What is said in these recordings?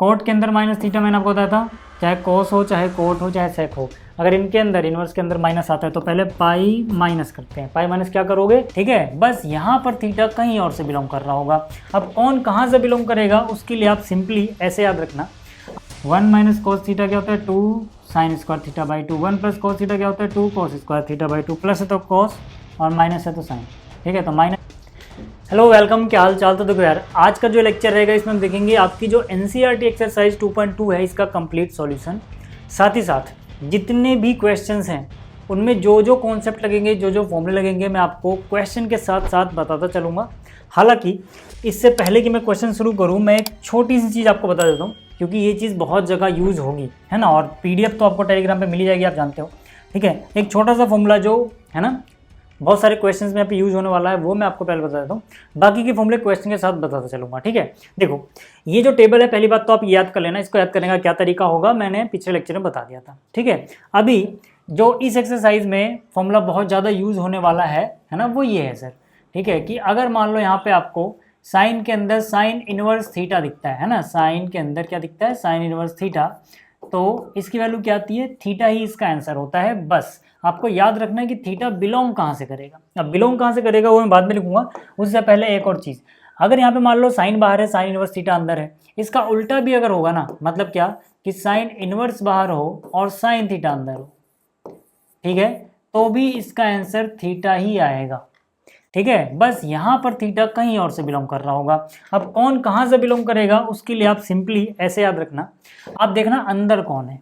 Coat के अंदर minus theta मैंने आपको बताया था, चाहे कोस हो चाहे कोट हो चाहे सेक हो, अगर इनके अंदर इनवर्स के अंदर माइनस आता है तो पहले पाई माइनस करते हैं। पाई माइनस क्या करोगे, ठीक है। बस यहाँ पर थीटा कहीं और से बिलोंग कर रहा होगा। अब कौन कहाँ से बिलोंग करेगा उसके लिए आप सिंपली ऐसे याद रखना, 1 माइनस कोस थीटा क्या होता है 2 sign square theta by 2, 1 plus cos theta क्या होता है 2 cos square theta by 2, plus है तो कोस और माइनस है तो साइन, ठीक है। तो माइनस। हेलो वेलकम, क्या हाल चाल। तो देखो यार, आज का जो लेक्चर रहेगा इसमें हम देखेंगे आपकी जो एनसीईआरटी एक्सरसाइज 2.2 है इसका कंप्लीट सॉल्यूशन। साथ ही साथ जितने भी क्वेश्चंस हैं उनमें जो जो कॉन्सेप्ट लगेंगे, जो जो फॉर्मूले लगेंगे, मैं आपको क्वेश्चन के साथ साथ बताता चलूँगा। हालांकि इससे पहले कि मैं क्वेश्चन शुरू करूँ, मैं एक छोटी सी चीज़ आपको बता देता हूँ, क्योंकि ये चीज़ बहुत जगह यूज़ होगी, है ना। और पीडीएफ तो आपको टेलीग्राम पे मिल ही जाएगी, आप जानते हो, ठीक है। एक छोटा सा फॉर्मूला जो है ना बहुत सारे क्वेश्चंस में यहाँ पे यूज़ होने वाला है, वो मैं आपको पहले बता देता हूँ, बाकी के फॉर्मूले क्वेश्चन के साथ बताता चलूँगा, ठीक है। देखो, ये जो टेबल है, पहली बात तो आप याद कर लेना, इसको याद करने का क्या तरीका होगा मैंने पिछले लेक्चर में बता दिया था, ठीक है। अभी जो इस एक्सरसाइज में फॉर्मूला बहुत ज़्यादा यूज़ होने वाला है ना, वो ये है सर, ठीक है, कि अगर मान लो यहाँ पे आपको साइन के अंदर साइन इनवर्स थीटा दिखता है ना, साइन के अंदर क्या दिखता है, साइन इनवर्स थीटा, तो इसकी वैल्यू क्या आती है, थीटा ही इसका आंसर होता है। बस आपको याद रखना है कि थीटा बिलोंग कहाँ से करेगा। अब बिलोंग कहाँ से करेगा वो मैं बाद में लिखूंगा, उससे पहले एक और चीज़, अगर यहाँ पे मान लो साइन बाहर है, साइन इनवर्स थीटा अंदर है, इसका उल्टा भी अगर होगा ना, मतलब क्या कि साइन इनवर्स बाहर हो और साइन थीटा अंदर हो, ठीक है, तो भी इसका आंसर थीटा ही आएगा, ठीक है। बस यहाँ पर थीटा कहीं और से बिलोंग कर रहा होगा। अब कौन कहाँ से बिलोंग करेगा उसके लिए आप सिंपली ऐसे याद रखना, आप देखना अंदर कौन है,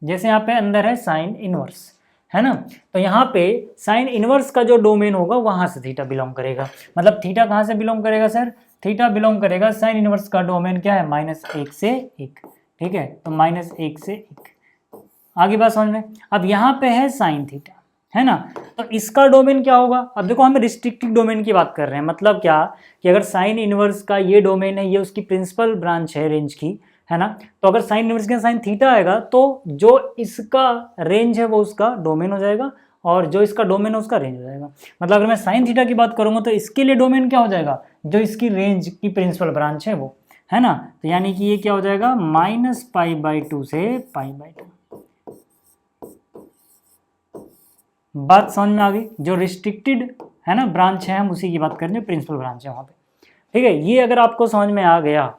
जैसे यहाँ पे अंदर है साइन इनवर्स, है ना, तो यहाँ पे साइन इनवर्स का जो डोमेन होगा वहाँ से थीटा बिलोंग करेगा। मतलब थीटा कहाँ से बिलोंग करेगा सर, थीटा बिलोंग करेगा साइन इनवर्स का डोमेन क्या है, -1 से 1, ठीक है। तो -1 से 1, आगे बात समझ में। अब यहाँ पे है साइन थीटा, है ना, तो इसका डोमेन क्या होगा। अब देखो, हम रिस्ट्रिक्टेड डोमेन की बात कर रहे हैं, मतलब क्या कि अगर साइन इनवर्स का ये डोमेन है, ये उसकी प्रिंसिपल ब्रांच है रेंज की, है ना, तो अगर साइन इनवर्स के साइन थीटा आएगा तो जो इसका रेंज है वो उसका डोमेन हो जाएगा, और जो इसका डोमेन है उसका रेंज हो जाएगा। मतलब अगर मैं साइन थीटा की बात करूँगा तो इसके लिए डोमेन क्या हो जाएगा, जो इसकी रेंज की प्रिंसिपल ब्रांच है वो, है ना। तो यानी कि ये क्या हो जाएगा, -π/2 से π/2। बात समझ में आ गई। जो रिस्ट्रिक्टेड है ना ब्रांच है, हम उसी की बात कर रहे हैं, प्रिंसिपल ब्रांच है वहाँ पे, ठीक है। ये अगर आपको समझ में आ गया,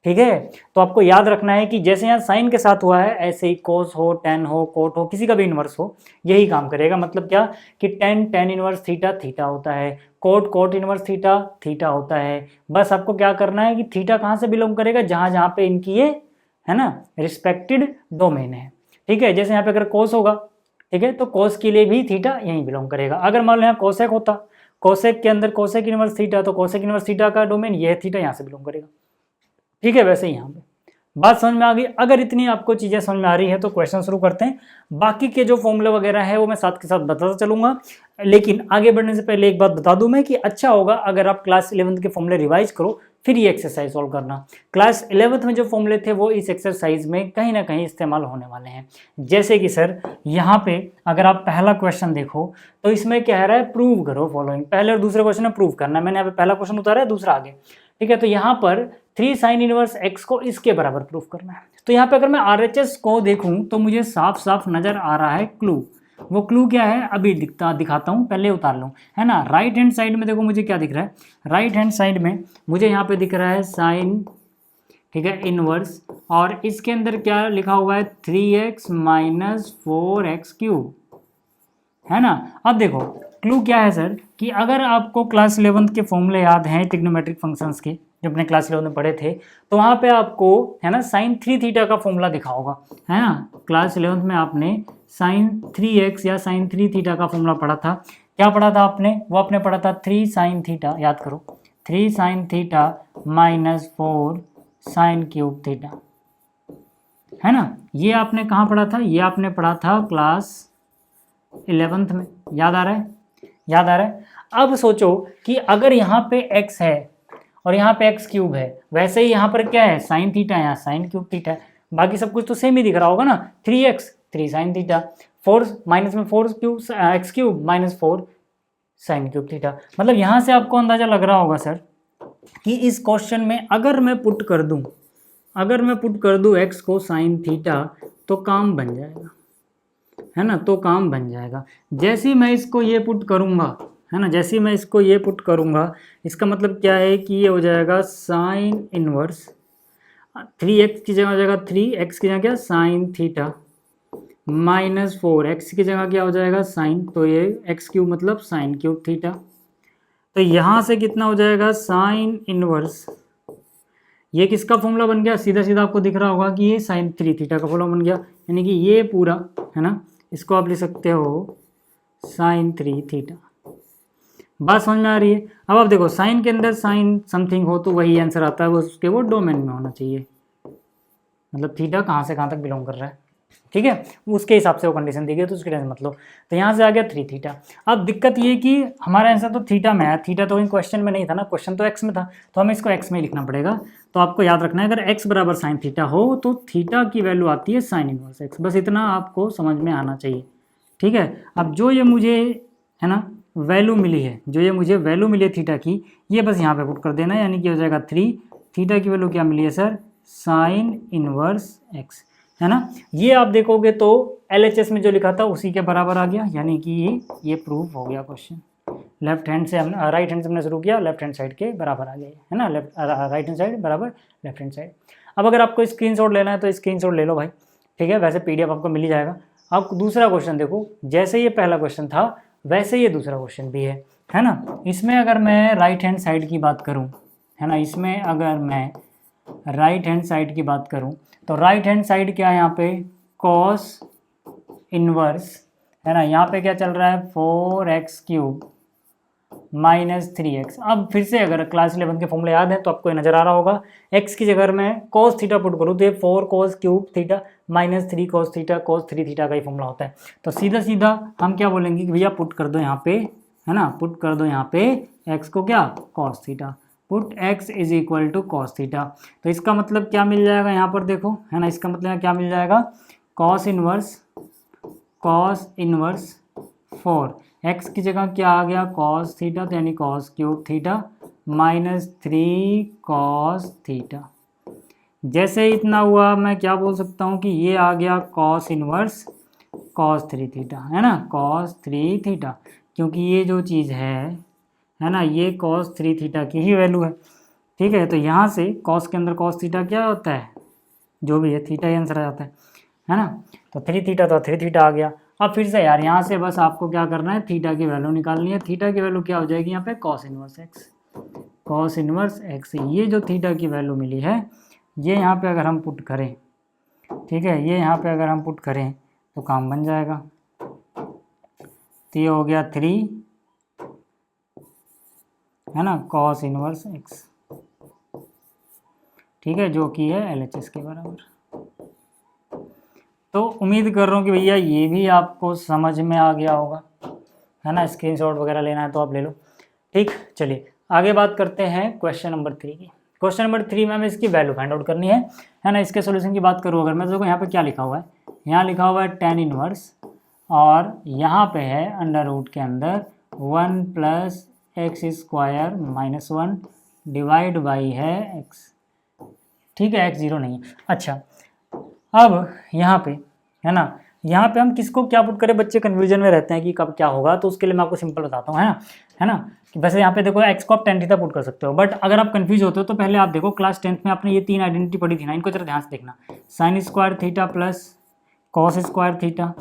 ठीक है, तो आपको याद रखना है कि जैसे यहाँ साइन के साथ हुआ है, ऐसे ही कोस हो, टेन हो, कोट हो, किसी का भी इनवर्स हो, यही काम करेगा। मतलब क्या कि टेन इनवर्स थीटा थीटा होता है, कोट इनवर्स थीटा थीटा होता है। बस आपको क्या करना है कि थीटा कहाँ से बिलोंग करेगा, जहाँ जहाँ पे इनकी ये है ना रिस्पेक्टेड डोमेन है, ठीक है। जैसे यहाँ पे अगर कोस होगा, ठीक है, तो कोस के लिए भी थीटा यहीं बिलोंग करेगा। अगर मान लो यहाँ कोसेक होता, कोसेक के अंदर कोसेक इनवर्स थीटा, तो कोसेक इनवर्स थीटा का डोमेन ये थीटा यहाँ से बिलोंग करेगा, ठीक है। वैसे ही यहाँ पे बात समझ में आ गई। अगर इतनी आपको चीज़ें समझ में आ रही है तो क्वेश्चन शुरू करते हैं। बाकी के जो फॉर्मूले वगैरह है वो मैं साथ के साथ बताता चलूँगा, लेकिन आगे बढ़ने से पहले एक बात बता दूं मैं कि अच्छा होगा अगर आप क्लास 11th के फॉर्मूले रिवाइज करो, फिर ये एक्सरसाइज सॉल्व करना। क्लास 11th में जो फॉर्मूले थे वो इस एक्सरसाइज में कहीं ना कहीं इस्तेमाल होने वाले हैं। जैसे कि सर यहाँ पे अगर आप पहला क्वेश्चन देखो तो इसमें कह रहा है प्रूव करो फॉलोइंग। पहले और दूसरे क्वेश्चन में प्रूव करना है, मैंने यहाँ पे पहला क्वेश्चन उतारा है, दूसरा आगे, ठीक है। तो यहाँ पर 3 साइन इनवर्स x को इसके बराबर प्रूफ करना है। तो यहाँ पे अगर मैं RHS को देखूं तो मुझे साफ साफ नजर आ रहा है क्लू। वो क्लू क्या है अभी दिखाता हूँ, पहले उतार लूँ, है ना। राइट हैंड साइड में देखो मुझे क्या दिख रहा है, राइट हैंड साइड में मुझे यहाँ पे दिख रहा है साइन, ठीक है, इनवर्स, और इसके अंदर क्या लिखा हुआ है 3x - 4x³, है ना। अब देखो क्लू क्या है सर कि अगर आपको क्लास 11th के फॉर्मूले याद हैं ट्रिग्नोमेट्रिक फंक्शंस के, जो अपने क्लास 11 में पढ़े थे, तो वहाँ पे आपको है ना साइन 3 थीटा का फॉर्मूला दिखा होगा, है ना। क्लास 11th में आपने साइन 3x या साइन 3 थीटा का फॉर्मूला पढ़ा था। क्या पढ़ा था आपने, वो आपने पढ़ा था 3 साइन थीटा, याद करो, 3 साइन थीटा -4 sin³ थीटा, है ना। ये आपने कहाँ पढ़ा था, ये आपने पढ़ा था क्लास 11th में, याद आ रहा है, याद आ रहा है। अब सोचो कि अगर यहाँ पे x है और यहाँ पे x³ है, वैसे ही यहाँ पर क्या है साइन थीटा, यहाँ sin³ थीटा है, बाकी सब कुछ तो सेम ही दिख रहा होगा ना। 3x 3 साइन थीटा, 4 माइनस में 4³ x³ -4 sin³ थीटा। मतलब यहाँ से आपको अंदाजा लग रहा होगा सर कि इस क्वेश्चन में अगर मैं पुट कर दूँ अगर मैं पुट कर दूँ x को साइन थीटा तो काम बन जाएगा, है ना, तो काम बन जाएगा। जैसे ही मैं इसको ये पुट करूँगा, है ना, जैसे ही मैं इसको ये पुट करूँगा, इसका मतलब क्या है कि ये हो जाएगा साइन इनवर्स 3x की जगह हो जाएगा 3x की जगह क्या साइन थीटा माइनस 4x की जगह क्या हो जाएगा साइन, तो ये एक्स क्यूब मतलब साइन क्यूब थीटा। तो यहाँ से कितना हो जाएगा साइन इनवर्स, ये किसका फॉर्मूला बन गया, सीधा सीधा आपको दिख रहा होगा कि ये साइन 3 थीटा का फॉर्मूला बन गया, यानी कि ये पूरा, है ना, इसको आप लिख सकते हो साइन 3 थीटा। बात समझ में आ रही है। अब आप देखो साइन के अंदर साइन समथिंग हो तो वही आंसर आता है, वो उसके वो डोमेन में होना चाहिए, मतलब थीटा कहाँ से कहाँ तक बिलोंग कर रहा है, ठीक है, उसके हिसाब से वो कंडीशन दी गई तो उसके टेंशन मत लो। तो यहाँ से आ गया 3 थीटा। अब दिक्कत ये कि हमारा आंसर तो थीटा में है, थीटा तो इन क्वेश्चन में नहीं था ना, क्वेश्चन तो एक्स में था, तो हमें इसको एक्स में ही लिखना पड़ेगा। तो आपको याद रखना है अगर एक्स बराबर साइन थीटा हो तो थीटा की वैल्यू आती है साइन इनवर्स एक्स, बस इतना आपको समझ में आना चाहिए, ठीक है। अब जो ये मुझे, है ना, वैल्यू मिली है, जो ये मुझे वैल्यू मिली है थीटा की, ये बस यहाँ पे पुट कर देना है, यानी कि हो जाएगा 3, थीटा की वैल्यू क्या मिली है सर साइन इनवर्स एक्स, है ना। ये आप देखोगे तो LHS में जो लिखा था उसी के बराबर आ गया, यानी कि ये प्रूफ हो गया क्वेश्चन। लेफ्ट हैंड से हमने राइट हैंड से हमने शुरू किया, लेफ्ट हैंड साइड के बराबर आ गया, है ना, राइट हैंड साइड बराबर लेफ्ट हैंड साइड। अब अगर आपको स्क्रीनशॉट लेना है तो स्क्रीनशॉट ले लो भाई, ठीक है, वैसे PDF आपको मिल ही जाएगा। अब दूसरा क्वेश्चन देखो, जैसे ये पहला क्वेश्चन था वैसे ये दूसरा क्वेश्चन भी है ना। इसमें अगर मैं राइट हैंड साइड की बात करूँ, है ना, इसमें अगर मैं राइट हैंड साइड की बात करूँ तो राइट हैंड साइड क्या है यहाँ पे कॉस इनवर्स, है ना, यहाँ पे क्या चल रहा है 4x क्यूब माइनस 3x। अब फिर से अगर क्लास 11 के फॉर्मूले याद है तो आपको ये नजर आ रहा होगा, x की जगह मैं cos थीटा पुट करूँ तो ये 4 cos cube theta minus 3 cos theta cos 3 theta का ही फॉर्मूला होता है। तो सीधा सीधा हम क्या बोलेंगे कि भैया पुट कर दो यहाँ पे, है ना, पुट कर दो यहाँ पे x को क्या cos theta, put x is equal to cos theta. तो इसका मतलब क्या मिल जाएगा यहाँ पर देखो, है ना, इसका मतलब क्या मिल जाएगा कॉस इनवर्स 4, x की जगह क्या आ गया कॉस थीटा, तो यानी cos cube theta minus 3 cos theta. जैसे इतना हुआ मैं क्या बोल सकता हूँ कि ये आ गया कॉस इनवर्स कॉस 3 थीटा, है ना, कॉस 3 थीटा, क्योंकि ये जो चीज़ है ना, ये cos 3 थीटा की ही वैल्यू है, ठीक है। तो यहाँ से cos के अंदर cos थीटा क्या होता है, जो भी है थीटा ही आंसर आ जाता है ना। तो 3 थीटा तो 3 थीटा आ गया। अब फिर से यार यहाँ से बस आपको क्या करना है थीटा की वैल्यू निकालनी है। थीटा की वैल्यू क्या हो जाएगी यहाँ पे cos इनवर्स एक्स, ये जो थीटा की वैल्यू मिली है ये यहाँ पे अगर हम पुट करें, ठीक है, ये यहाँ पे अगर हम पुट करें तो काम बन जाएगा। तो ये हो गया 3, है ना, cos इनवर्स एक्स, ठीक है, जो कि है LHS के बराबर। तो उम्मीद कर रहा हूँ कि भैया ये भी आपको समझ में आ गया होगा, है ना। स्क्रीनशॉट वगैरह लेना है तो आप ले लो, ठीक। चलिए आगे बात करते हैं क्वेश्चन नंबर 3 की। क्वेश्चन नंबर 3 में हमें इसकी वैल्यू फाइंड आउट करनी है ना। इसके सोल्यूशन की बात करूँ अगर मैं, तो देखो यहाँ पे क्या लिखा हुआ है, यहाँ लिखा हुआ है tan इनवर्स और यहाँ पे है अंडर रूट के अंदर 1 plus x square minus 1 divide by है x, ठीक है, x 0 नहीं है। अच्छा अब यहाँ पे, है ना, यहाँ पे हम किसको क्या पुट करें, बच्चे कन्फ्यूजन में रहते हैं कि कब क्या होगा, तो उसके लिए मैं आपको सिंपल बताता हूँ, है ना कि वैसे यहाँ पे देखो x को आप tan थीटा पुट कर सकते हो, बट अगर आप कंफ्यूज होते हो तो पहले आप देखो क्लास 10th में आपने ये 3 आइडेंटिटी पढ़ी थी ना, इनको जरा ध्यान से देखना। Sine square theta plus cos square theta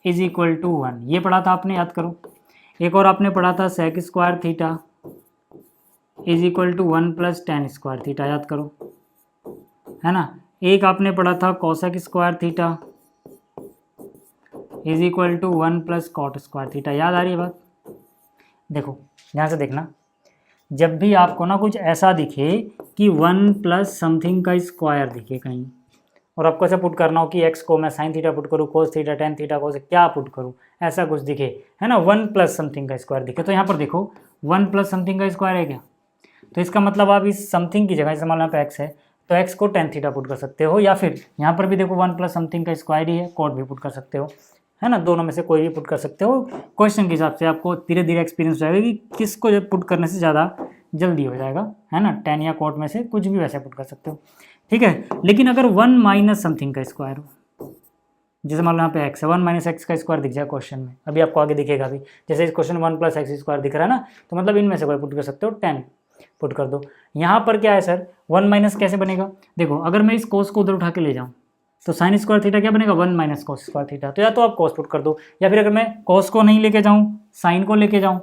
is equal to 1, ये पढ़ा था आपने, याद करो। एक और आपने पढ़ा था sec square theta is equal to 1 प्लस tan स्क्वायर थीटा, याद करो, है ना। एक आपने पढ़ा था cosec square theta is equal to 1 प्लस कॉट स्क्वायर थीटा, याद आ रही है बात। देखो ध्यान से देखना, जब भी आपको ना कुछ ऐसा दिखे कि 1 प्लस समथिंग का स्क्वायर दिखे कहीं, और आपको ऐसा पुट करना हो कि x को मैं साइन थीटा पुट करूँ, कोस थीटा tan थीटा को क्या पुट करूँ, ऐसा कुछ दिखे, है ना, 1 प्लस समथिंग का स्क्वायर दिखे, तो यहाँ पर देखो 1 प्लस समथिंग का स्क्वायर है क्या, तो इसका मतलब आप इस समथिंग की जगह, जैसे मान लो यहाँ पे x है तो x को tan थीटा पुट कर सकते हो, या फिर यहाँ पर भी देखो 1 प्लस समथिंग का स्क्वायर ही है, कॉट भी पुट कर सकते हो, है ना, दोनों में से कोई भी पुट कर सकते हो। क्वेश्चन के हिसाब से आपको धीरे धीरे एक्सपीरियंस हो जाएगा कि किसको पुट करने से ज़्यादा जल्दी हो जाएगा, है ना। टेन या कोट में से कुछ भी वैसे पुट कर सकते हो, ठीक है। लेकिन अगर 1 माइनस समथिंग का स्क्वायर हो, जैसे मान लो यहाँ पे x है, 1 माइनस एक्स का स्क्वायर दिख जाए क्वेश्चन में, अभी आपको आगे दिखेगा भी, जैसे इस क्वेश्चन 1 प्लस एक्स स्क्वायर दिख रहा है ना, तो मतलब इनमें से कोई पुट कर सकते हो, 10 पुट कर दो। यहाँ पर क्या है सर, 1 माइनस कैसे बनेगा, देखो अगर मैं इस कोस को उधर उठा के ले जाऊँ तो साइन स्क्वायर थीटा क्या बनेगा, 1 माइनस कोस स्क्वायर थीटा। तो या तो आप कोस पुट कर दो, या फिर अगर मैं कोस को नहीं लेके जाऊँ, साइन को लेके जाऊँ,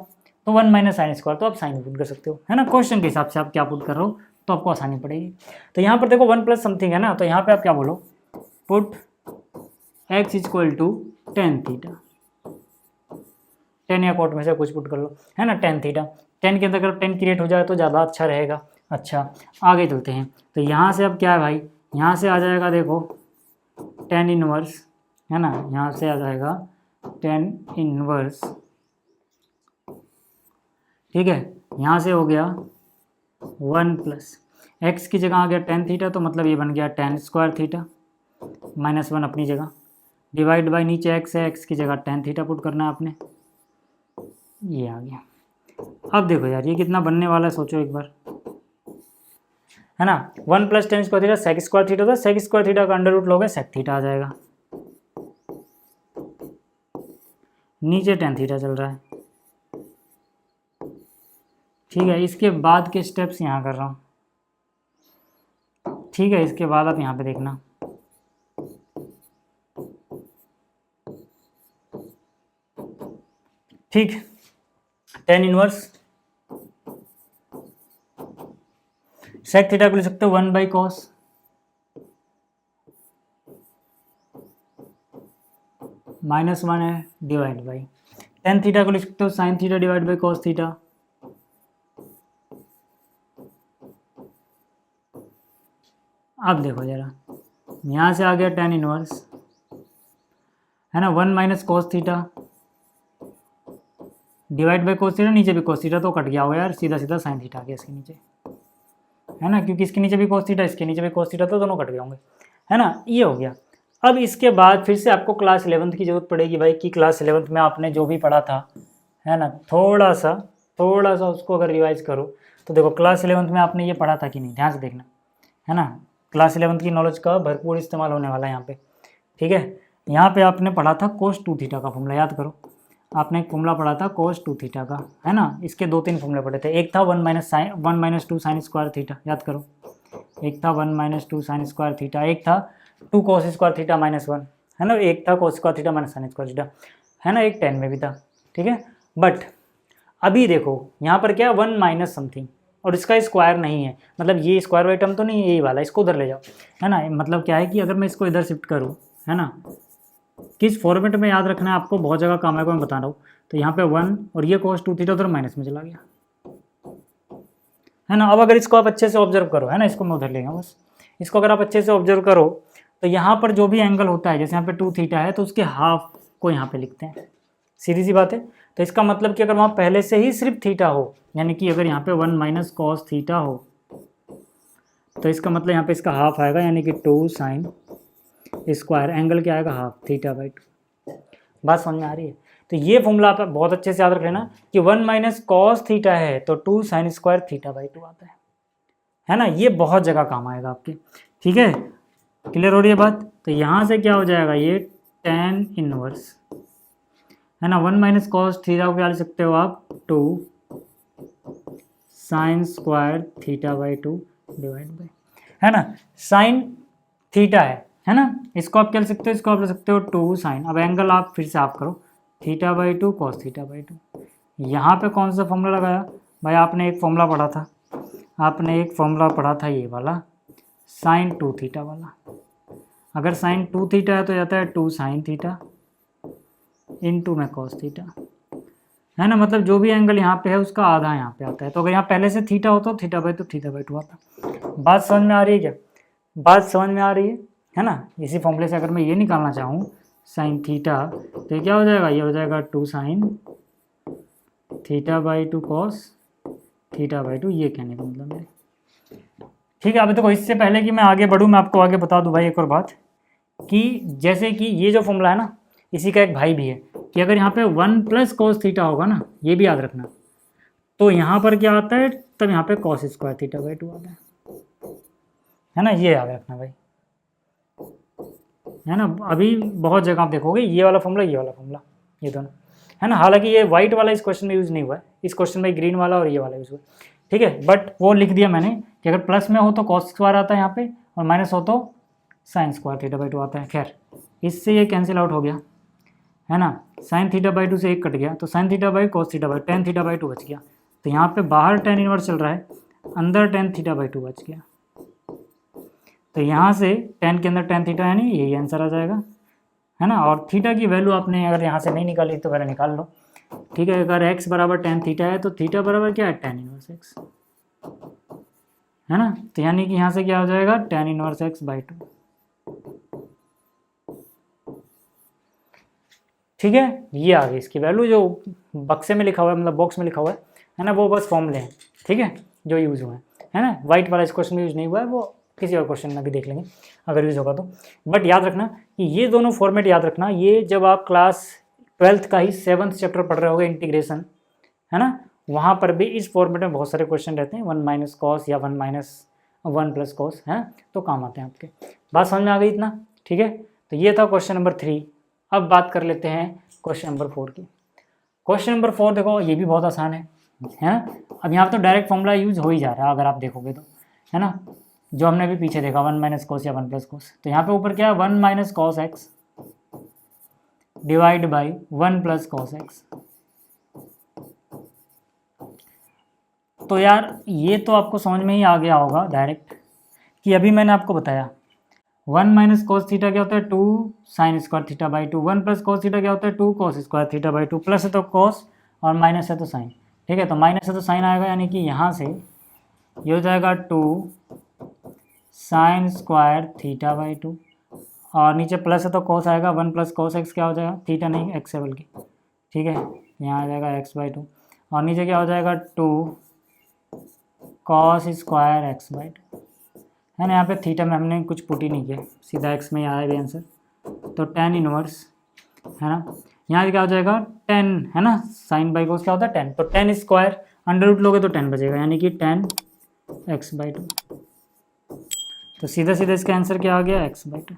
तो 1 माइनस साइन स्क्वायर, तो आप साइन पुट कर सकते हो, है ना। क्वेश्चन के हिसाब से आप क्या पुट कर रहे हो तो आपको आसानी पड़ेगी। तो यहाँ पर देखो 1 प्लस समथिंग है ना, तो यहाँ पे आप क्या बोलो, put x equal to tan theta, 10 या कोट में से कुछ पुट कर लो, है ना। 10 थीटा, 10 के अंदर अगर 10 क्रिएट हो जाए तो ज़्यादा अच्छा रहेगा। अच्छा आगे चलते हैं, तो यहाँ से अब क्या है भाई, यहाँ से आ जाएगा देखो 10 इनवर्स, है ना, यहाँ से आ जाएगा 10 इनवर्स, ठीक है। यहाँ से हो गया 1 प्लस एक्स की जगह आ गया 10 थीटा, तो मतलब ये बन गया 10 स्क्वायर थीटा, माइनस 1 अपनी जगह, डिवाइड बाई नीचे एक्स है, एक्स की जगह 10 थीटा पुट करना है आपने, ये आ गया। अब देखो यार ये कितना बनने वाला है, सोचो एक बार, है ना। 1 plus 10 square theta sec square theta था, सेक स्क्वायर थीटा का अंडर रूट लोगे सेक थीटा आ जाएगा, नीचे 10 थीटा चल रहा है, ठीक है। इसके बाद के स्टेप्स यहाँ कर रहा हूँ, ठीक है। इसके बाद आप यहाँ पे देखना, ठीक, 10 इनवर्स सेक थीटा को लिख सकते हो 1 बाई कॉस, माइनस 1 है, डिवाइड बाई 10 थीटा को लिख सकते हो sine theta divide by cos theta. अब देखो जरा, यहाँ से आ गया 10 इनवर्स, है ना, 1 minus cos theta divide by cos theta, नीचे भी कोस थीटा तो कट गया होगा यार, सीधा सीधा साइन थीटा आ गया इसके नीचे, है ना, क्योंकि इसके नीचे भी कोस थीटा, इसके नीचे भी कोस थीटा, तो दोनों कट गए होंगे, है ना, ये हो गया। अब इसके बाद फिर से आपको क्लास 11th की जरूरत पड़ेगी भाई, कि क्लास 11th में आपने जो भी पढ़ा था, है ना, थोड़ा सा उसको अगर रिवाइज करो, तो देखो क्लास 11th में आपने ये पढ़ा था कि नहीं, ध्यान से देखना, है ना। क्लास 11th की नॉलेज का भरपूर इस्तेमाल होने वाला है यहाँ पे, ठीक है। यहाँ पे आपने पढ़ा था कोस 2 थीटा का फॉर्मूला, याद करो, आपने एक फॉर्मूला पढ़ा था कोस 2 थीटा का, है ना। इसके 2-3 फॉर्मूले पढ़े थे, एक था 1 माइनस 2 साइन स्क्वायर थीटा, याद करो, एक था 1 माइनस 2 साइन स्क्वायर थीटा, एक था 2 कोस स्क्वायर थीटा माइनस 1, है ना, एक था cos square theta minus sign square theta, है ना, एक 10 में भी था, ठीक है। बट अभी देखो यहाँ पर क्या 1 माइनस समथिंग, और इसका स्क्वायर नहीं है, मतलब ये स्क्वायर बाई टर्म तो नहीं है, यही वाला, इसको उधर ले जाओ, है ना। मतलब क्या है कि अगर मैं इसको इधर शिफ्ट करूँ, है ना, किस फॉर्मेट में याद रखना है आपको, बहुत जगह काम है को मैं बता रहा हूँ। तो यहाँ पे 1 और ये कोस 2 थीटा उधर माइनस में चला गया, है ना। अब अगर इसको आप अच्छे से ऑब्जर्व करो, है ना, इसको मैं उधर लेगा बस, इसको अगर आप अच्छे से ऑब्जर्व करो, तो यहाँ पर जो भी एंगल होता है, जैसे यहाँ पे 2 थीटा है, तो उसके हाफ को यहाँ पे लिखते हैं, सीधी सी बात है। तो इसका मतलब कि अगर वहाँ पहले से ही सिर्फ थीटा हो, यानी कि अगर यहाँ पे 1 माइनस कॉस थीटा हो, तो इसका मतलब यहाँ पे इसका हाफ आएगा, यानी कि 2 साइन स्क्वायर, एंगल क्या आएगा, हाफ थीटा बाई 2। बात समझ में आ रही है। तो ये फॉर्मूला आप बहुत अच्छे से याद रख लेना कि 1 माइनस कॉस थीटा है तो 2 साइन स्क्वायर थीटा बाई 2 आता है ना। ये बहुत जगह काम आएगा आपके, ठीक है। क्लियर हो रही है बात। तो यहाँ से क्या हो जाएगा, ये tan इनवर्स, है ना, 1 माइनस कॉस थीटा को क्या लिख सकते हो आप, 2 sign square theta by 2 divide by, है ना, साइन थीटा है ना, इसको आप क्या लिख सकते हो, इसको आप लिख सकते हो 2 साइन, अब एंगल आप फिर से आप करो, theta by 2 cos theta by 2। यहाँ पे कौन सा फॉर्मूला लगाया भाई, आपने एक फॉर्मूला पढ़ा था, ये वाला साइन 2 थीटा वाला। अगर साइन 2 थीटा है तो जाता है 2 साइन थीटा इंटू में कॉस थीटा, है ना, मतलब जो भी एंगल यहाँ पे है उसका आधा यहाँ पे आता है। तो अगर यहाँ पहले से थीटा होता तो थीटा बाई 2 आता। बात समझ में आ रही है क्या, बात समझ में आ रही है ना। इसी फॉर्मूले से अगर मैं ये निकालना चाहूँ साइन थीटा, तो ये क्या हो जाएगा, ये हो जाएगा 2 sine theta by 2 cos theta by 2, ये कहने का मतलब है, ठीक है। अभी देखो इससे पहले कि मैं आगे बढ़ूँ, मैं आपको आगे बता दूँ भाई एक और बात, कि जैसे कि ये जो फॉर्मूला है ना, इसी का एक भाई भी है, कि अगर यहाँ पे 1 प्लस कॉस थीटा होगा ना, ये भी याद रखना, तो यहाँ पर क्या आता है, तब यहाँ पे cos स्क्वायर थीटा बाई 2 आता है ना। ये याद रखना भाई, है ना। अभी बहुत जगह आप देखोगे ये वाला फॉर्मूला, ये वाला फॉर्मूला, ये दोनों, है ना। हालांकि ये वाइट वाला इस क्वेश्चन में यूज़ नहीं हुआ है, इस क्वेश्चन में ग्रीन वाला और ये वाला यूज़ हुआ है, ठीक है। बट वो लिख दिया मैंने कि अगर प्लस में हो तो cos स्क्वायर आता है यहाँ पे, और माइनस हो तो साइन स्क्वायर थीटा बाई 2 आता है। खैर, इससे ये कैंसिल आउट हो गया, है ना। साइन थीटा बाई 2 से एक कट गया, तो sine theta by cos theta by tan theta by 2 बच गया। तो यहाँ पे बाहर tan इनवर्स चल रहा है, अंदर tan थीटा बाई 2 बच गया। तो यहाँ से tan के अंदर tan थीटा है नहीं, यही आंसर आ जाएगा, है ना। और थीटा की वैल्यू आपने अगर यहाँ से नहीं निकाली तो पहले निकाल लो, ठीक है। अगर x बराबर tan थीटा है तो थीटा बराबर क्या है, tan इनवर्स x, है ना। तो यानी कि यहाँ से क्या हो जाएगा, tan इनवर्स x बाई 2, ठीक है। ये आ गई इसकी वैल्यू, जो बक्से में लिखा हुआ है, मतलब बॉक्स में लिखा हुआ है ना, वो बस फॉर्मूले हैं, ठीक है, जो यूज़ हुए हैं, है ना। वाइट वाला इस क्वेश्चन में यूज़ नहीं हुआ है, वो किसी और क्वेश्चन में भी देख लेंगे अगर यूज़ होगा तो। बट याद रखना कि ये दोनों फॉर्मेट याद रखना, ये जब आप क्लास 12th का ही 7th चैप्टर पढ़ रहे होगे, इंटीग्रेशन, है ना, वहाँ पर भी इस फॉर्मेट में बहुत सारे क्वेश्चन रहते हैं, 1 माइनस कॉस या 1 प्लस कॉस, है, तो काम आते हैं आपके। बात समझ में आ गई इतना, ठीक है। तो ये था क्वेश्चन नंबर 3। अब बात कर लेते हैं क्वेश्चन नंबर 4 की। क्वेश्चन नंबर 4 देखो, ये भी बहुत आसान है ना। अब यहाँ पे तो डायरेक्ट फॉर्मूला यूज़ हो ही जा रहा है अगर आप देखोगे तो, है ना, जो हमने भी पीछे देखा 1 माइनस कॉस या 1 प्लस कॉस। तो यहाँ पे ऊपर क्या है, 1 minus cos x divide by 1 plus cos x. तो यार ये तो आपको समझ में ही आ गया होगा डायरेक्ट, कि अभी मैंने आपको बताया 1 माइनस कॉस थीटा क्या होता है, 2 sign square theta by 2, 1 plus cos theta क्या होता है, 2 cos square theta by 2, plus है तो कॉस और माइनस है तो साइन, ठीक है। तो माइनस है तो साइन आएगा, यानी कि यहाँ से ये हो जाएगा 2 साइन स्क्वायर थीटा बाई 2, और नीचे प्लस है तो कॉस आएगा, 1 प्लस कॉस एक्स क्या हो जाएगा, थीटा नहीं एक्स है बल्कि, ठीक है, यहाँ आ जाएगा एक्स बाई 2, और नीचे क्या हो जाएगा 2 कॉस स्क्वायर एक्स बाई 2, है ना। यहाँ पे थीटा में हमने कुछ पुट ही नहीं किया, सीधा एक्स में ही आया भी आंसर। तो tan इनवर्स, है ना, यहाँ क्या हो जाएगा 10, है ना, साइन बाई कोस क्या होता है 10, तो 10 स्क्वायर अंडर रूट लोगे तो 10 बचेगा, यानी कि 10 एक्स बाई 2। तो सीधा सीधा इसका आंसर क्या आ गया, एक्स बाई 2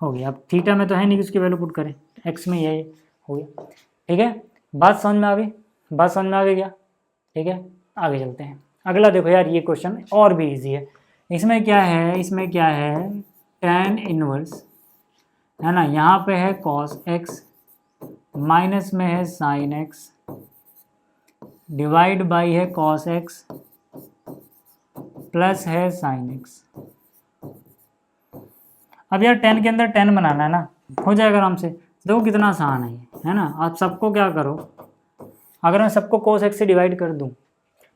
हो गया। अब थीटा में तो है नहीं कि उसकी वैल्यू पुट करें, एक्स में ये हो गया, ठीक है। बात समझ में आ गई, बात समझ में आ गई क्या, ठीक है। आगे चलते हैं। अगला देखो यार, ये क्वेश्चन और भी ईजी है। इसमें क्या है, इसमें क्या है, tan इनवर्स, है ना, यहाँ पे है cos x, माइनस में है sin x, डिवाइड बाई है cos x, प्लस है sin x। अब यार tan के अंदर tan बनाना है ना, हो जाएगा आराम से। देखो कितना आसान है ना। आप सबको क्या करो, अगर मैं सबको cos x से डिवाइड कर दूँ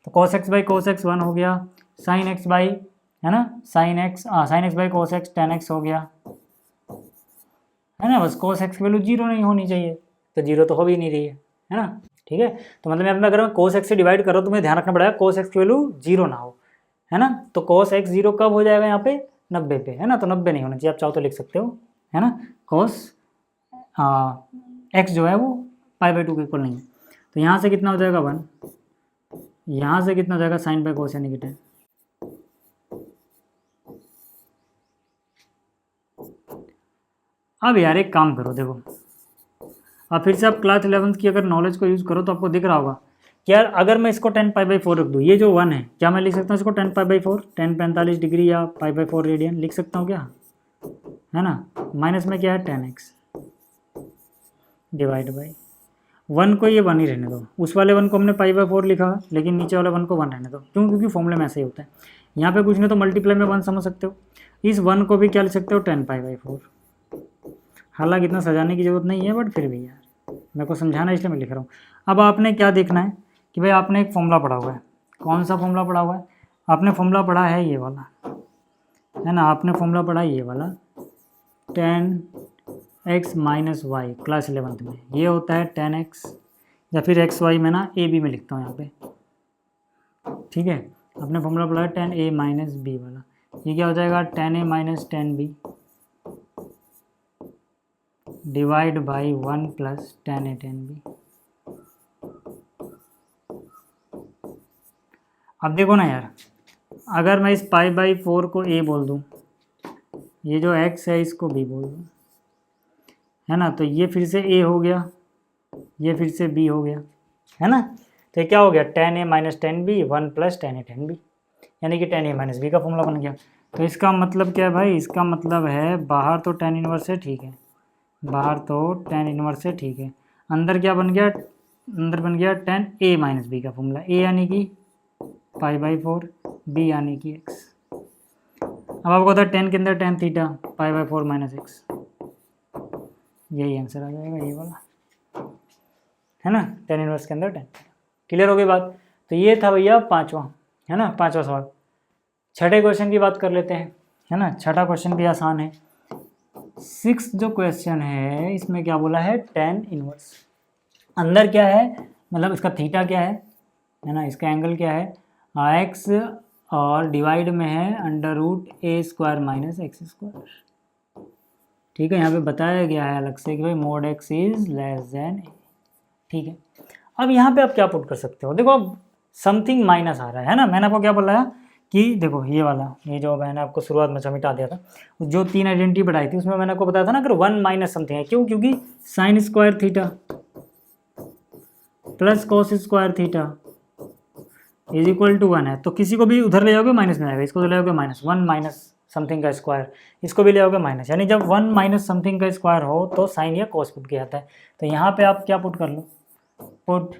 तो cos x by cos x 1 हो गया, sin x बाई, है ना, sine x by cos x tan x हो गया, है ना। बस कोस एक्स की वैल्यू 0 नहीं होनी चाहिए, तो 0 तो हो भी नहीं रही है ना, ठीक है। तो मतलब मैं अगर कोस एक्स से डिवाइड कर रहा हूँ तो मुझे ध्यान रखना पड़ेगा कोस एक्स की वैल्यू 0 ना हो, है ना। तो कोस एक्स 0 कब हो जाएगा, यहाँ पे 90 पे, है ना। तो 90 नहीं होना चाहिए, आप चाहो तो लिख सकते हो, है ना। कोस एक्स जो है वो पाई बाई 2 के इक्वल नहीं है। तो यहाँ से कितना हो जाएगा 1, यहाँ से कितना हो जाएगा साइन बाई कोस यानी कि 10। अब यार एक काम करो, देखो अब फिर से आप क्लास 11th की अगर नॉलेज को यूज़ करो तो आपको दिख रहा होगा कि यार अगर मैं इसको 10 पाई बाई 4 रख दूँ, ये जो 1 है, क्या मैं लिख सकता हूँ इसको 10 पाई बाई 4, 10 45 डिग्री या पाई बाई 4 रेडियन लिख सकता हूँ क्या, है ना। माइनस में क्या है 10x डिवाइड बाई 1 को ये 1 ही रहने दो, उस वाले 1 को हमने पाई बाई 4 लिखा, लेकिन नीचे वाले 1 को 1 रहने दो, क्यों, क्योंकि फॉर्मूले में ऐसे ही होता है। यहाँ पे कुछ नहीं तो मल्टीप्लाई में 1 समझ सकते हो, इस 1 को भी क्या लिख सकते हो 10 पाई बाई 4। हालांकि इतना सजाने की ज़रूरत नहीं है, बट फिर भी यार मेरे को समझाना इसलिए मैं लिख रहा हूँ। अब आपने क्या देखना है कि भाई आपने एक फॉर्मूला पढ़ा हुआ है, कौन सा फॉर्मूला पढ़ा हुआ है, आपने फॉर्मूला पढ़ा है ये वाला, है ना, आपने फॉर्मूला पढ़ा है ये वाला 10x minus Y class 11th में, ये होता है 10x, या फिर xy में ना ए बी में लिखता हूँ यहाँ पे, ठीक है। आपने फॉर्मूला पढ़ा है 10a माइनस बी वाला, ये क्या हो जाएगा 10a minus 10b divide by 1 plus 10a 10b। अब देखो ना यार, अगर मैं इस π/4 को a बोल दूँ, ये जो x है इसको b बोल दूँ, है ना, तो ये फिर से a हो गया, ये फिर से b हो गया, है ना। तो ये क्या हो गया, tan a minus tan b 1 प्लस tan a tan b, यानी कि tan a माइनस b का फॉर्मूला बन गया। तो इसका मतलब क्या है भाई, इसका मतलब है बाहर तो tan इनवर्स है, ठीक है, बाहर तो tan इनवर्स है, ठीक है, अंदर क्या बन गया, अंदर बन गया tan a माइनस b का फॉर्मूला, a यानी कि π/4, b यानी कि x। अब आपको पता है tan के अंदर tan थीटा π/4 माइनस एक्स, यही आंसर आ जाएगा, ये वाला, है ना, tan इनवर्स के अंदर tan। क्लियर हो गई बात। तो ये था भैया पांचवा, है ना, पांचवा सवाल। छठे क्वेश्चन की बात कर लेते हैं, है ना। छठा क्वेश्चन भी आसान है। सिक्स जो क्वेश्चन है इसमें क्या बोला है, tan इनवर्स, अंदर क्या है, मतलब इसका थीटा क्या है ना, इसका एंगल क्या है, x और डिवाइड में है √a² माइनस x²। ठीक है, यहाँ पे बताया गया है अलग से कि भाई mod x is less than a। ठीक है, अब यहाँ पे आप क्या पुट कर सकते हो, देखो अब समथिंग माइनस आ रहा है ना, मैंने आपको क्या बोला कि देखो ये वाला, ये जो मैंने आपको शुरुआत में मिटा दिया था, जो 3 आइडेंटिटी बढ़ाई थी उसमें मैंने आपको बताया था ना, अगर 1 माइनस समथिंग है, क्यों, क्योंकि sin square theta plus cos square theta is equal to 1 है, तो किसी को भी उधर ले जाओगे माइनस में आएगा, इसको ले जाओगे माइनस, 1 माइनस समथिंग का स्क्वायर, इसको भी ले जाओगे माइनस, यानी जब 1 माइनस समथिंग का स्क्वायर हो तो साइन या कॉस पुट किया जाता है। तो यहाँ पे आप क्या पुट कर लो, पुट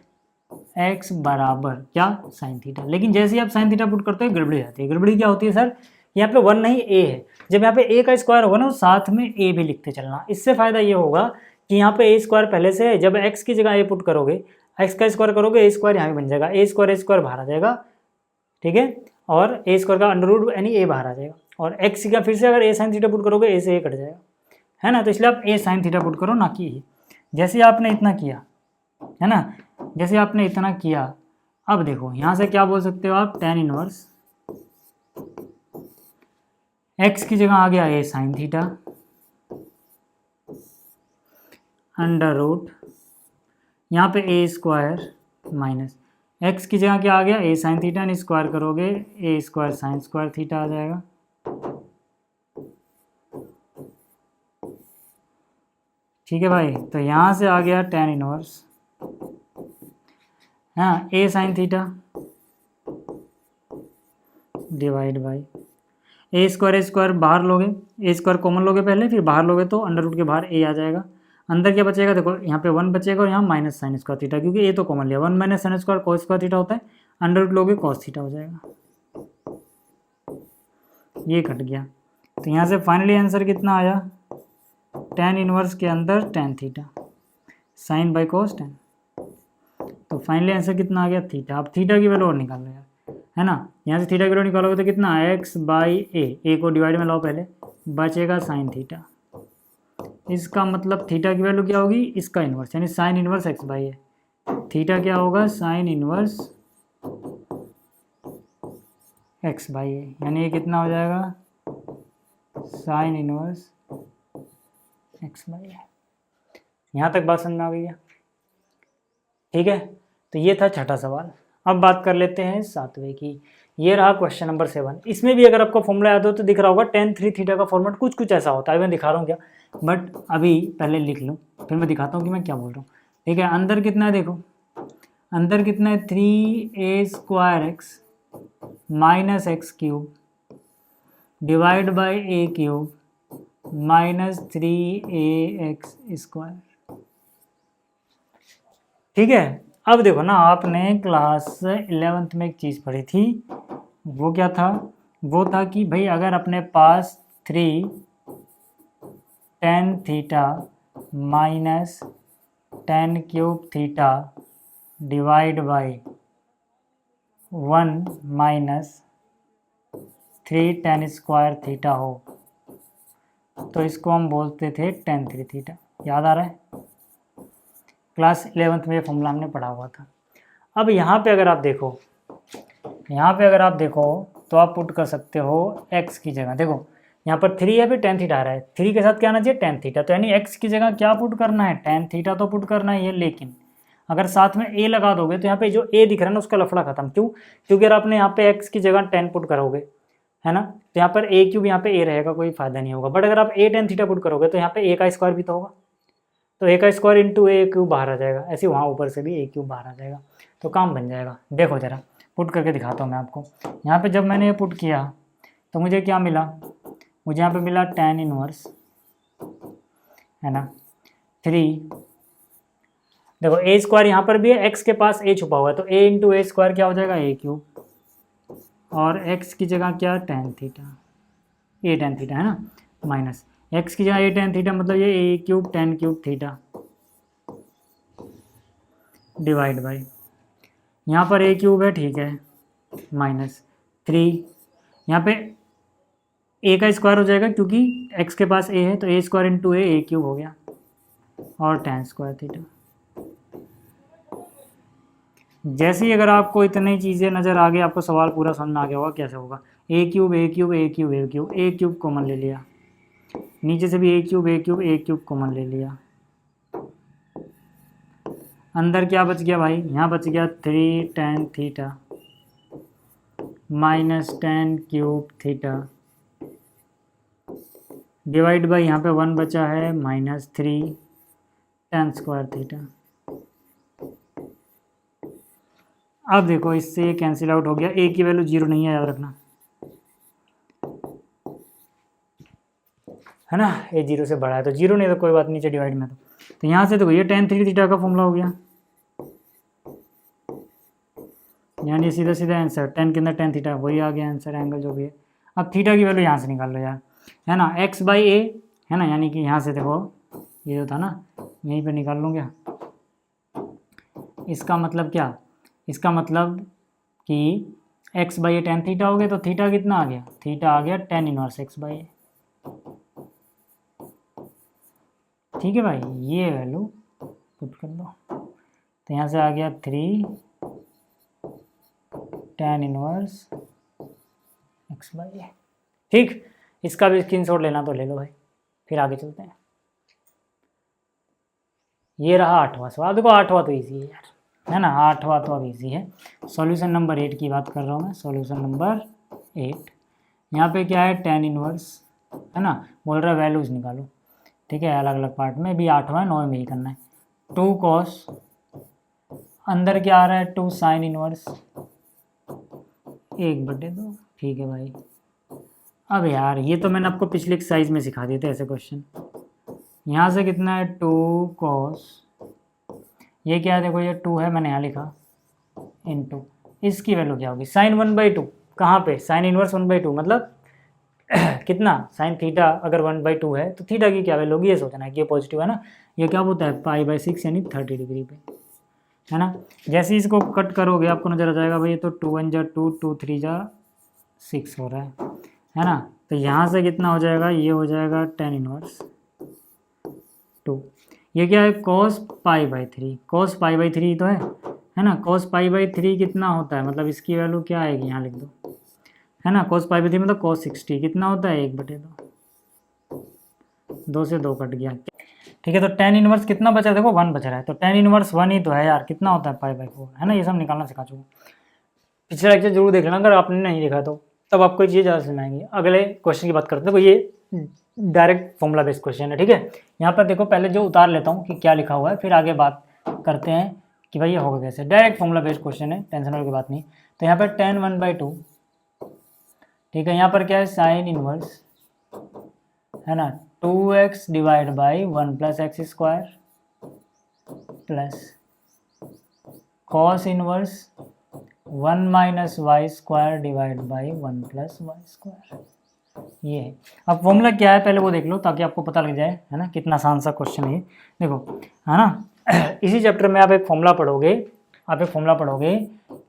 x बराबर क्या, साइन थीटा। लेकिन जैसे ही आप साइन थीटा पुट करते हो गड़बड़ी आती है। गड़बड़ी क्या होती है सर, यहाँ पे 1 नहीं a है, जब यहाँ पे a का स्क्वायर होगा ना साथ में a भी लिखते चलना। इससे फ़ायदा ये होगा कि यहाँ पे a स्क्वायर पहले से है, जब x की जगह a पुट करोगे, x का स्क्वायर करोगे, a स्क्वायर यहाँ पे बन जाएगा, a स्क्वायर बाहर आ जाएगा, ठीक है, और a स्क्वायर का अंडर रूट यानी a बाहर आ जाएगा, और x का फिर से अगर a साइन थीटा पुट करोगे a से a कट जाएगा, है ना। तो इसलिए आप a साइन थीटा पुट करो, ना कि a। जैसे आपने इतना किया, है ना, जैसे आपने इतना किया, अब देखो यहाँ से क्या बोल सकते हो आप, tan इनवर्स x की जगह आ गया a sine theta under root, यहाँ पे a स्क्वायर माइनस x की जगह क्या आ गया, a साइन थीटा, ने स्क्वायर करोगे a square sine square theta आ जाएगा। ठीक है भाई, तो यहाँ से आ गया tan इनवर्स, हाँ, a sine theta divide by a square बाहर लोगे, a स्क्वायर कॉमन लोगे पहले, फिर बाहर लोगे तो अंडर रूट के बाहर a आ जाएगा, अंदर क्या बचेगा, देखो यहाँ पे 1 बचेगा और यहाँ माइनस साइन स्क्वायर थीटा, क्योंकि a तो कॉमन लिया, 1 minus sine square cos square theta होता है, अंडर रूट लोगे कॉस थीटा हो जाएगा, ये कट गया। तो यहाँ से फाइनली आंसर कितना आया, tan इनवर्स के अंदर tan theta sine by cos tan, तो फाइनली आंसर कितना आ गया, थीटा। अब थीटा की वैल्यू और निकाल लो यार, है ना, यहाँ से थीटा की वैल्यू निकालोगे तो कितना, x बाई ए को डिवाइड में लाओ पहले, बचेगा साइन थीटा। इसका मतलब थीटा की वैल्यू क्या होगी, इसका इन्वर्स, यानी sign inverse x by A. Theta क्या होगा, साइन इन्वर्स x बाई ए, यानी ये कितना हो जाएगा, साइन इन्वर्स x बाई ए। यहाँ तक बात समझ में आ गई है, ठीक है। तो ये था छठा सवाल। अब बात कर लेते हैं सातवें की। ये रहा क्वेश्चन नंबर 7। इसमें भी अगर आपको फॉर्मूला याद हो तो दिख रहा होगा, tan 3 थीटा का फॉर्मेट कुछ ऐसा होता है, मैं दिखा रहा हूँ क्या, बट अभी पहले लिख लूँ फिर मैं दिखाता हूँ कि मैं क्या बोल रहा हूँ। ठीक है, अंदर कितना है, देखो अंदर कितना है, 3a² minus x³ divide by a³ minus 3ax²। ठीक है, अब देखो ना, आपने क्लास 11th में एक चीज़ पढ़ी थी, वो क्या था, वो था कि भाई अगर अपने पास 3 tan theta minus tan³ theta divide by 1 minus 3 tan square theta हो, तो इसको हम बोलते थे tan 3 थीटा। याद आ रहा है, क्लास 11th में ये फॉर्मूला हमने पढ़ा हुआ था। अब यहाँ पे अगर आप देखो, तो आप पुट कर सकते हो x की जगह, देखो यहाँ पर 3 है, फिर tan थीटा आ रहा है, 3 के साथ क्या आना चाहिए, tan थीटा, तो यानी x की जगह क्या पुट करना है, tan थीटा तो पुट करना ही है, लेकिन अगर साथ में ए लगा दोगे तो यहाँ पे जो ए दिख रहा है ना उसका लफड़ा खत्म। क्यों? क्योंकि अगर आपने यहाँ पे एक्स की जगह 10 पुट करोगे, है ना, तो यहाँ पर ए क्यूब यहाँ पे ए रहेगा, कोई फायदा नहीं होगा। बट अगर आप ए tan थीटा पुट करोगे तो यहाँ पे ए का स्क्वायर भी तो होगा, तो ए का स्क्वायर इंटू ए क्यूब बाहर आ जाएगा, ऐसे वहाँ ऊपर से भी ए क्यूब बाहर आ जाएगा, तो काम बन जाएगा। देखो जरा पुट करके दिखाता हूँ मैं आपको। यहाँ पे जब मैंने ये पुट किया तो मुझे क्या मिला, मुझे यहाँ पे मिला tan इनवर्स, है ना, 3। देखो ए स्क्वायर यहाँ पर भी है, एक्स के पास ए छुपा हुआ है, तो ए इंटू ए स्क्वायर क्या हो जाएगा, ए क्यूब, और एक्स की जगह क्या tan थीटा, ए tan थीटा, है ना, माइनस एक्स की जगह ए tan थीटा, मतलब ये A cube tan cube theta divide by, यहाँ पर ए क्यूब है, ठीक है, माइनस 3, यहाँ पे ए का स्क्वायर हो जाएगा क्योंकि एक्स के पास ए है, तो ए स्क्वायर इंटू ए क्यूब हो गया, और tan स्क्वायर थीटा। जैसे ही अगर आपको इतनी चीज़ें नज़र आ गई, आपको सवाल पूरा समझ में आ गया होगा कैसे होगा। ए क्यूब ए क्यूब ए क्यूब ए क्यूब, ए क्यूब कॉमन ले लिया, नीचे से भी ए क्यूब ए क्यूब ए क्यूब कॉमन ले लिया, अंदर क्या बच गया भाई, यहाँ बच गया 3 tan theta minus tan cube theta divide by, यहाँ पे 1 बचा है, माइनस 3 tan स्क्वायर थीटा। अब देखो इससे ये कैंसिल आउट हो गया, ए की वैल्यू 0 नहीं है, याद रखना, है ना, ए 0 से बड़ा है, तो 0 नहीं तो कोई बात नहीं, नीचे डिवाइड में तो यहाँ से देखो ये tan 3 थीटा का फॉर्मूला हो गया, यानी सीधा सीधा आंसर tan के अंदर tan थीटा वही आ गया आंसर, एंगल जो भी है। अब थीटा की वैल्यू यहाँ से निकाल लो यार, है ना, x बाई ए, है ना, यानी कि यहाँ से देखो ये जो था ना यहीं पे निकाल लूँ क्या, इसका मतलब क्या, इसका मतलब कि x by A tan theta हो गया, तो थीटा कितना आ गया, थीटा आ गया tan इनवर्स x बाई ए। ठीक है भाई, ये वैल्यू पुट कर दो, तो यहाँ से आ गया 3 tan इनवर्स x बाई ए। ठीक, इसका भी स्क्रीनशॉट लेना तो ले लो भाई, फिर आगे चलते हैं। ये रहा 8वां सवाल, देखो 8वां तो इजी है यार, है ना, 8वां तो अब इजी है। सॉल्यूशन नंबर 8 की बात कर रहा हूँ मैं, सॉल्यूशन नंबर 8। यहाँ पे क्या है, tan इनवर्स, है ना, बोल रहा है वैल्यूज निकालो, ठीक है, अलग अलग पार्ट में भी 8वां 9 में ही करना है। 2 कॉस, अंदर क्या आ रहा है, 2 साइन इनवर्स 1/2, ठीक है भाई। अब यार ये तो मैंने आपको पिछले एक्सरसाइज में सिखा दिए थे ऐसे क्वेश्चन। यहाँ से कितना है, 2 कॉस, ये क्या है, देखो ये 2 है, मैंने यहाँ लिखा, इनटू इसकी वैल्यू क्या होगी, साइन 1/2, कहाँ पे, साइन इनवर्स 1/2, मतलब कितना, साइन थीटा अगर 1/2 है तो थीटा की क्या वैल्यू होगी, ये सोचना है कि ये पॉजिटिव है ना, ये क्या होता है π/6 यानी 30 डिग्री पे, है ना। जैसे ही इसको कट करोगे आपको नजर आ जाएगा भाई, ये तो 2 1 जा 2 2 3 जा 6 हो रहा है ना, तो यहाँ से कितना हो जाएगा, ये हो जाएगा tan इनवर्स 2, ये क्या है, cos π/3, cos π/3 तो है ना, cos π/3 कितना होता है, मतलब इसकी वैल्यू क्या आएगी, यहाँ लिख दो, है ना, cos π/3 मतलब cos 60 कितना होता है, 1/2, 2 से 2 कट गया, ठीक है। तो tan इनवर्स कितना बचा, देखो 1 बच रहा है, तो tan इनवर्स 1 ही तो है यार, कितना होता है π/4, है ना, ये सब निकालना सिखा चुका। पिछला लेक्चर जरूर देख लेना अगर आपने नहीं देखा तो, तब आपको ये चीज़ ज़्यादा समझ आएंगी। अगले क्वेश्चन की बात करते हैं, तो ये डायरेक्ट फॉर्मूला बेस्ड क्वेश्चन है, ठीक है। यहाँ पर देखो पहले जो उतार लेता हूँ कि क्या लिखा हुआ है, फिर आगे बात करते हैं कि भाई ये होगा कैसे। डायरेक्ट फॉर्मूला बेस्ड क्वेश्चन है, टेंशन वाली बात नहीं। तो यहाँ पर tan 1/2, ठीक है, यहाँ पर क्या है, साइन इनवर्स, है ना, 2x divide by 1 + x² plus cos inverse 1 - y² divide by 1 + y², ये है। अब फॉर्मूला क्या है पहले वो देख लो ताकि आपको पता लग जाए, है ना, कितना आसान सा क्वेश्चन है। देखो, है ना, इसी चैप्टर में आप एक फॉर्मूला पढ़ोगे,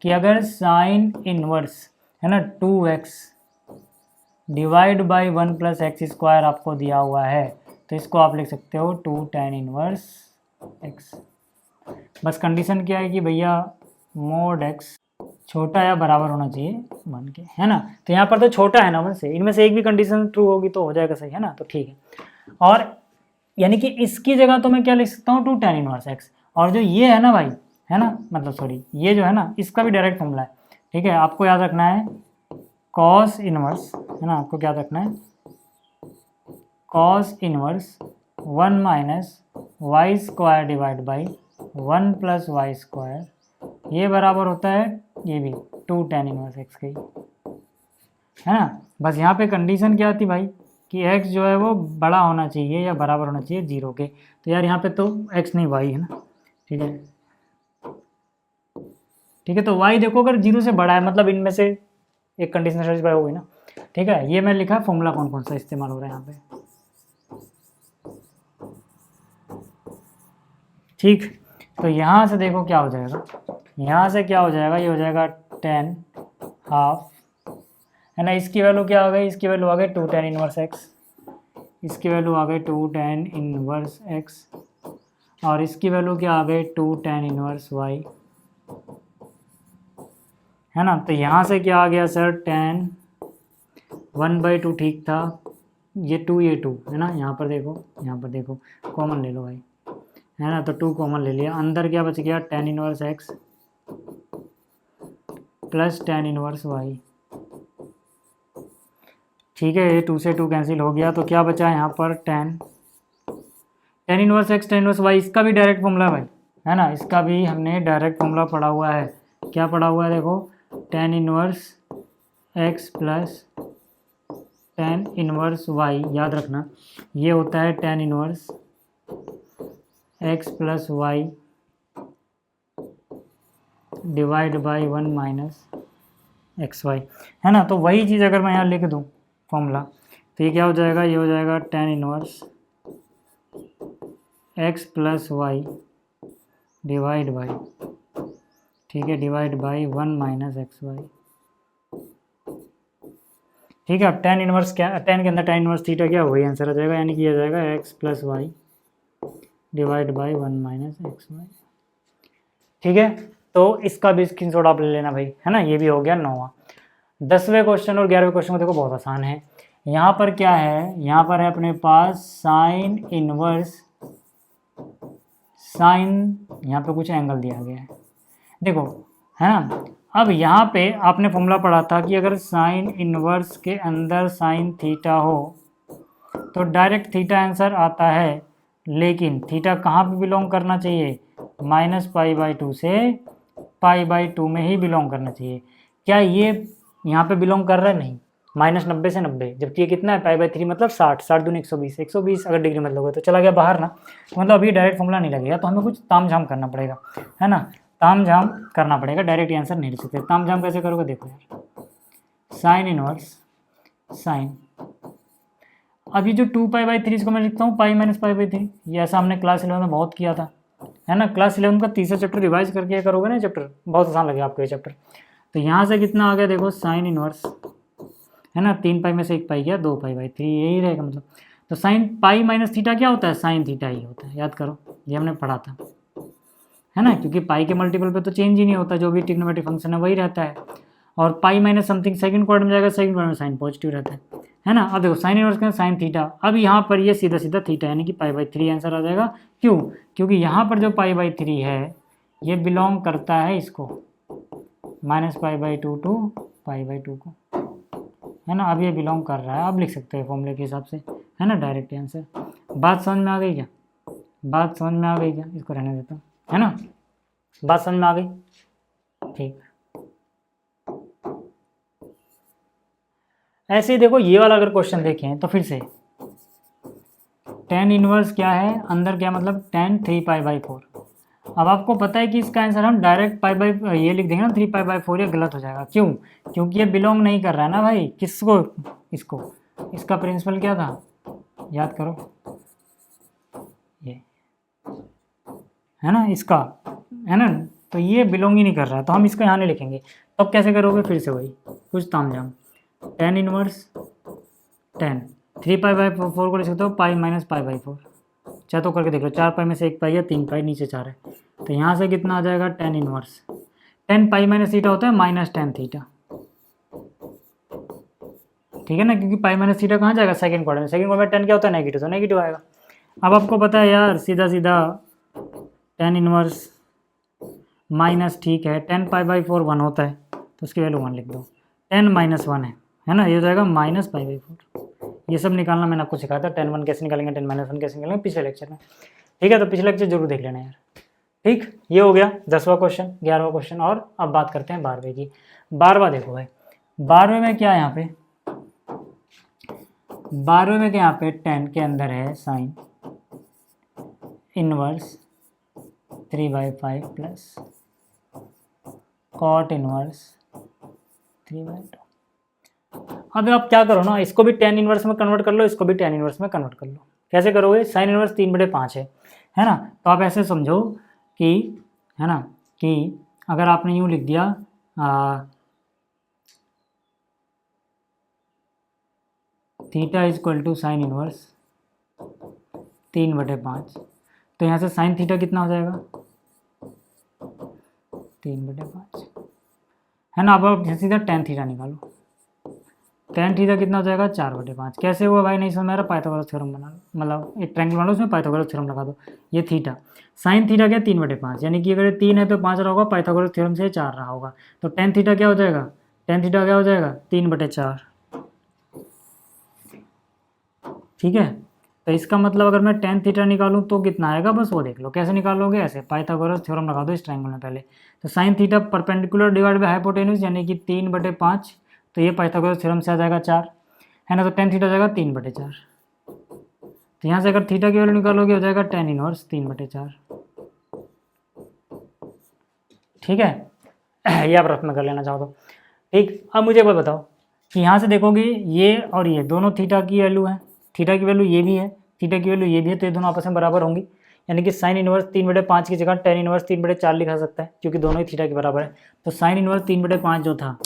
कि अगर साइन इनवर्स, है ना, 2x डिवाइड बाई 1 + x² आपको दिया हुआ है, तो इसको आप लिख सकते हो 2 tan इनवर्स x। बस कंडीशन क्या है कि भैया मोड x छोटा या बराबर होना चाहिए 1 के, है ना। तो यहाँ पर तो छोटा है ना 1 से, इनमें से एक भी कंडीशन ट्रू होगी तो हो जाएगा सही, है ना, तो ठीक है। और यानी कि इसकी जगह तो मैं क्या लिख सकता हूँ, 2 tan इनवर्स x, और जो ये है ना भाई, है ना, मतलब सॉरी ये जो है ना इसका भी डायरेक्ट फॉर्मूला है, ठीक है। आपको याद रखना है कॉस इनवर्स, है ना, आपको क्या रखना है, cos inverse 1 minus y square divide by 1 plus y square, ये बराबर होता है ये भी 2 tan इनवर्स एक्स के, है ना। बस यहाँ पे कंडीशन क्या थी भाई कि x जो है वो बड़ा होना चाहिए या बराबर होना चाहिए 0 के, तो यार यहाँ पे तो x नहीं y है ना, ठीक है, ठीक है। तो y देखो अगर 0 से बड़ा है मतलब इनमें से एक कंडीशन सेटिस्फाई हो गई ना, ठीक है। ये मैं लिखा फॉर्मूला कौन कौन सा इस्तेमाल हो रहा है यहाँ पे, ठीक। तो यहाँ से देखो क्या हो जाएगा, यहाँ से क्या हो जाएगा, ये हो जाएगा 10 हाफ, है ना। इसकी वैल्यू क्या आ गई, इसकी वैल्यू आ गई 2 tan इनवर्स एक्स, इसकी वैल्यू आ गई 2 tan इनवर्स एक्स, और इसकी वैल्यू क्या आ गई 2 tan इनवर्स वाई, है ना। तो यहाँ से क्या आ गया सर tan 1/2, ठीक था, ये 2 है ना, यहाँ पर देखो कॉमन ले लो भाई, है ना। तो 2 कॉमन ले लिया, अंदर क्या बच गया tan inverse x plus tan inverse y, ठीक है। ये 2 से 2 कैंसिल हो गया, तो क्या बचा यहाँ पर tan inverse x tan inverse y, इसका भी डायरेक्ट फॉर्मूला है भाई, है ना, इसका भी हमने डायरेक्ट फॉर्मूला पढ़ा हुआ है। क्या पढ़ा हुआ है देखो, tan inverse x plus tan inverse y, याद रखना ये होता है tan inverse x plus y divide by 1 minus x y, है ना। तो वही चीज़ अगर मैं यहाँ लिख दूँ फॉर्मूला, तो ये क्या हो जाएगा, ये हो जाएगा tan inverse x plus y divide by, ठीक है, divide by 1 minus x y, ठीक है। अब tan इनवर्स क्या, tan के अंदर tan इनवर्स थीटा क्या, वही आंसर आ जाएगा, यानी कि यह जाएगा x plus y divide by 1 minus x y, ठीक है। तो इसका भी स्क्रीनशॉट आप ले लेना भाई, है ना। ये भी हो गया 9वां। 10वें क्वेश्चन और 11वें क्वेश्चन को देखो, बहुत आसान है। यहाँ पर क्या है, यहाँ पर है अपने पास साइन इनवर्स, साइन, यहाँ पे कुछ एंगल दिया गया है देखो, है ना। अब यहाँ पे आपने फॉर्मूला पढ़ा था कि अगर साइन इनवर्स के अंदर साइन थीटा हो तो डायरेक्ट थीटा आंसर आता है, लेकिन थीटा कहाँ पे बिलोंग करना चाहिए, -π/2 से π/2 में ही बिलोंग करना चाहिए। क्या ये यहाँ पे बिलोंग कर रहा है, नहीं, -90 से 90, जबकि ये कितना है π/3 मतलब 60, 60 दूनी 120, 120 अगर डिग्री मतलब हो तो चला गया बाहर ना, तो मतलब अभी डायरेक्ट फॉर्मूला नहीं लगेगा, तो हमें कुछ ताम झाम करना पड़ेगा, है ना, ताम झाम करना पड़ेगा, डायरेक्ट आंसर नहीं लिख सकते। ताम झाम कैसे करोगे, देखो यार, साइन इनवर्स साइन, अभी जो 2π/3 इसको मैं लिखता हूँ π-π/3, ये ऐसा हमने क्लास 11 में बहुत किया था, है ना। क्लास 11 का तीसरा चैप्टर रिवाइज करके करोगे ना, चैप्टर बहुत आसान लगेगा आपको ये चैप्टर। तो यहाँ से कितना आ गया देखो, साइन इनवर्स, है ना, 3π में से 1π गया, 2π/3 यही रहेगा मतलब। तो साइन पाई माइनस थीटा क्या होता है, साइन थीटा ही होता है, याद करो, ये हमने पढ़ा था, है ना, क्योंकि पाई के मल्टीपल पे तो चेंज ही नहीं होता, जो भी ट्रिग्नोमेट्रिक फंक्शन है वही रहता है, और pi minus something second quadrant में जाएगा, सेकंड क्वाड्रेंट में साइन पॉजिटिव रहता है ना। अब देखो साइन इनवर्स का साइन थीटा, अब यहाँ पर ये सीधा सीधा थीटा यानी कि π/3 आंसर आ जाएगा। क्यों, क्योंकि यहाँ पर जो π/3 है ये बिलोंग करता है इसको, -π/2 टू π/2 को, है ना। अब ये बिलोंग कर रहा है, अब लिख सकते हैं फॉर्मूले के हिसाब से, है ना, डायरेक्ट आंसर। बात समझ में आ गई क्या, बात समझ में आ गई क्या, इसको रहने देता हूँ, है ना, बात समझ में आ गई, ठीक। ऐसे ही देखो ये वाला अगर क्वेश्चन देखें तो फिर से tan इनवर्स क्या है, अंदर क्या मतलब tan 3π/4। अब आपको पता है कि इसका आंसर हम डायरेक्ट ये लिख देंगे ना 3π/4, ये गलत हो जाएगा। क्यों, क्योंकि ये बिलोंग नहीं कर रहा है ना भाई, किसको, इसको, इसका प्रिंसिपल क्या था, याद करो, ये है ना, इसका, है ना, तो ये बिलोंग ही नहीं कर रहा है, तो हम इसको यहाँ नहीं लिखेंगे। तो अब कैसे करोगे, फिर से वही कुछ ताम झाम, tan इनवर्स tan 3π/4 को लिख सकते हो π-π/4, चाहे तो करके देख लो, 4π में से 1π या 3π, नीचे 4 है, तो यहाँ से कितना आ जाएगा tan inverse, tan pi minus theta होता है माइनस tan थीटा, ठीक है ना, क्योंकि पाई माइनस थीटा कहाँ जाएगा, सेकंड क्वाड्रेंट में, सेकंड क्वाड्रेंट में tan क्या होता है, नेगेटिव, तो नेगेटिव आएगा। अब आपको पता है यार, सीधा सीधा tan इनवर्स माइनस, ठीक है, 10π/4 1 होता है तो उसकी वैल्यू 1 लिख दो, 10 - 1 है ना, ये हो जाएगा -π/4। ये सब निकालना मैंने आपको सिखाया था, 10 1 कैसे निकालेंगे, 10 - 1 कैसे निकालेंगे पिछले लेक्चर में, ठीक है। तो पिछले लेक्चर जरूर देख लेना यार, ठीक। ये हो गया 10वां क्वेश्चन, 11वां क्वेश्चन। और अब बात करते हैं 12वें की। 12वां देखो भाई, 12वें में क्या है यहाँ पे, 12वें में क्या यहाँ पे 10 के अंदर है sine inverse 3/5 plus cot inverse 3/2। अब आप क्या करो ना, इसको भी tan इनवर्स में कन्वर्ट कर लो, इसको भी tan इनवर्स में कन्वर्ट कर लो। कैसे करोगे, साइन इनवर्स 3/5 है ना, तो आप ऐसे समझो कि, है ना, कि अगर आपने यूँ लिख दिया थीटा = साइन इनवर्स 3/5, तो यहाँ से साइन थीटा कितना हो जाएगा 3/5, है ना। अब आप सीधा tan थीटा निकालो, tan थीटा कितना हो जाएगा 4/5। कैसे हुआ भाई, नहीं समझ में आ रहा, पाइथागोरस थ्योरम बना लो, मतलब एक ट्रायंगल बना लो, उसमें पाइथागोरस थ्योरम लगा दो। ये थीटा, साइन थीटा क्या 3/5, यानी कि अगर 3 है तो 5 रहा होगा, पाइथागोरस थ्योरम से 4 रहा होगा, तो tan थीटा क्या हो जाएगा, tan थीटा क्या हो जाएगा 3/4, ठीक है। तो इसका मतलब अगर मैं tan थीटा निकालूं तो कितना आएगा, बस वो देख लो। कैसे निकालोगे, ऐसे पाइथागोरस थ्योरम लगा दो इस ट्रायंगल में पहले। तो sine theta perpendicular divide by hypotenuse यानी कि 3/5, तो ये पाइथागोरस थ्योरम से आ जाएगा 4, है ना। तो tan थीटा हो जाएगा 3/4। तो यहाँ से अगर थीटा की वैल्यू निकालोगे हो जाएगा tan इनवर्स 3/4, ठीक है। ये आप रफ में कर लेना चाहो तो, ठीक। अब मुझे वो बताओ कि यहाँ से देखोगे ये और ये दोनों थीटा की वैल्यू है, थीटा की वैल्यू ये भी है, थीटा की वैल्यू ये भी है, तो ये दोनों आपस में बराबर होंगी, यानी कि साइन इनवर्स 3/5 की जगह tan इनवर्स 3/4 लिखा सकता है, क्योंकि दोनों ही थीटा के बराबर है। तो साइन इनवर्स 3/5 जो था,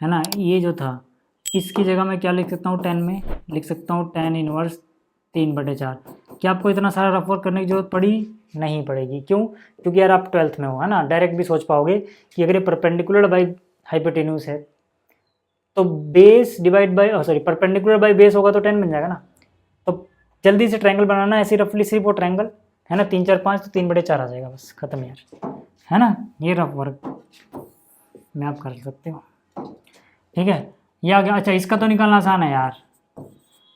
है ना, ये जो था, इसकी जगह मैं क्या लिख सकता हूँ, tan में लिख सकता हूँ tan इनवर्स 3/4। क्या आपको इतना सारा रफ वर्क करने की जरूरत पड़ी, नहीं पड़ेगी, क्यों, क्योंकि यार आप 12th में हो, है ना, डायरेक्ट भी सोच पाओगे कि अगर ये परपेंडिकुलर बाई हाइपोटेन्यूज है तो base divide by perpendicular by base होगा तो 10 बन जाएगा ना। तो जल्दी से ट्रायंगल बनाना है, ऐसी रफली सिर्फ वो ट्रायंगल, है ना, 3 4 5, तो 3/4 आ जाएगा, बस खत्म यार, है ना। ये रफ वर्क में आप कर सकते हो, ठीक है। ये आ गया। अच्छा, इसका तो निकालना आसान है यार,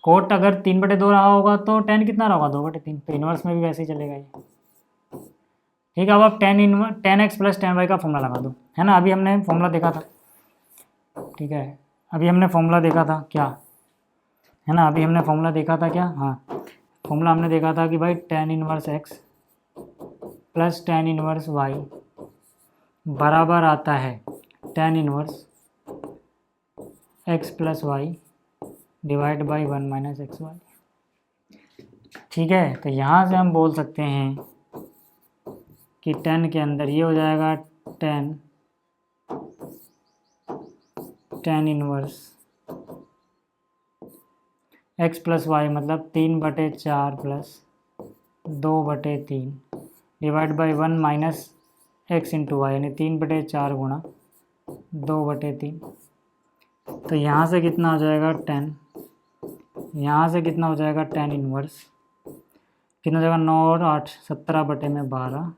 कोट अगर 3/2 रहा होगा तो tan कितना रहा होगा 2/3, तो इनवर्स में भी वैसे ही चलेगा ये, ठीक है। अब आप tan x + tan y का फॉर्मूला लगा दो, है ना। अभी हमने फॉर्मूला देखा था, ठीक है, अभी हमने फॉर्मूला देखा था क्या, है ना, अभी हमने फॉर्मूला देखा था क्या, हाँ, फॉर्मूला हमने देखा था कि भाई tan inverse x + tan inverse y बराबर आता है tan inverse x + y divide by 1 - xy, ठीक है। तो यहाँ से हम बोल सकते हैं कि tan के अंदर ये हो जाएगा tan इनवर्स x + y मतलब 3/4 plus 2/3 divide by 1 - x × y, यानी 3/4 गुणा 2/3। तो यहाँ से कितना हो जाएगा tan, यहाँ से कितना हो जाएगा tan इनवर्स, कितना हो जाएगा 9 और 8 17/12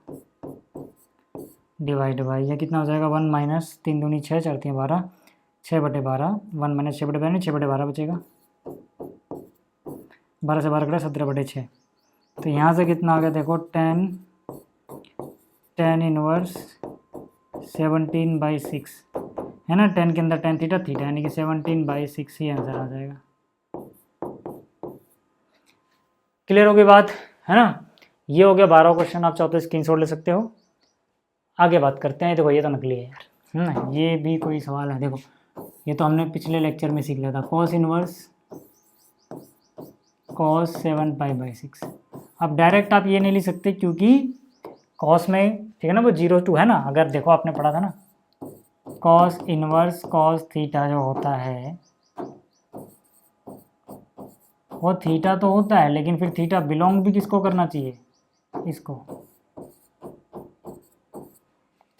डिवाइड बाई, यह कितना हो जाएगा 1 - 3 दूनी 6 4 3 12 6/12, 1 - 6/12 6/12 बचेगा, 12 से 12 कटा 17/6। तो यहाँ से कितना आ गया देखो tan इनवर्स 17/6, है ना। tan के अंदर tan थीटा थीटा, यानी कि 17/6 ही आंसर आ जाएगा। क्लियर हो गई बात, है ना। ये हो गया 12वां क्वेश्चन, आप चाहो तो स्क्रीनशॉट ले सकते हो। आगे बात करते हैं, देखो ये तो नकली है यार, है ना, ये भी कोई सवाल है, देखो ये तो हमने पिछले लेक्चर में सीख लिया था, cos इनवर्स cos 7π/6। अब डायरेक्ट आप ये नहीं लिख सकते क्योंकि cos में, ठीक है ना, वो 0 to है ना, अगर देखो आपने पढ़ा था ना cos इनवर्स cos थीटा जो होता है वो थीटा तो होता है, लेकिन फिर थीटा बिलोंग भी किसको करना चाहिए, इसको।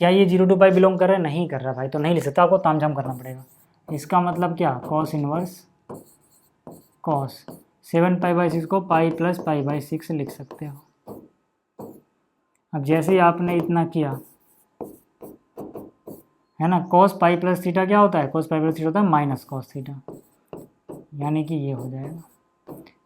क्या ये 0 to π बिलोंग कर रहा है, नहीं कर रहा भाई, तो नहीं लिख सकता, आपको तामझाम करना पड़ेगा। इसका मतलब क्या, cos इनवर्स cos 7π/6 को पाई + π/6 लिख सकते हो। अब जैसे ही आपने इतना किया है ना। cos पाई प्लस थीटा क्या होता है, cos पाई प्लस थीटा होता है माइनस कॉस थीटा, यानी कि ये हो जाएगा,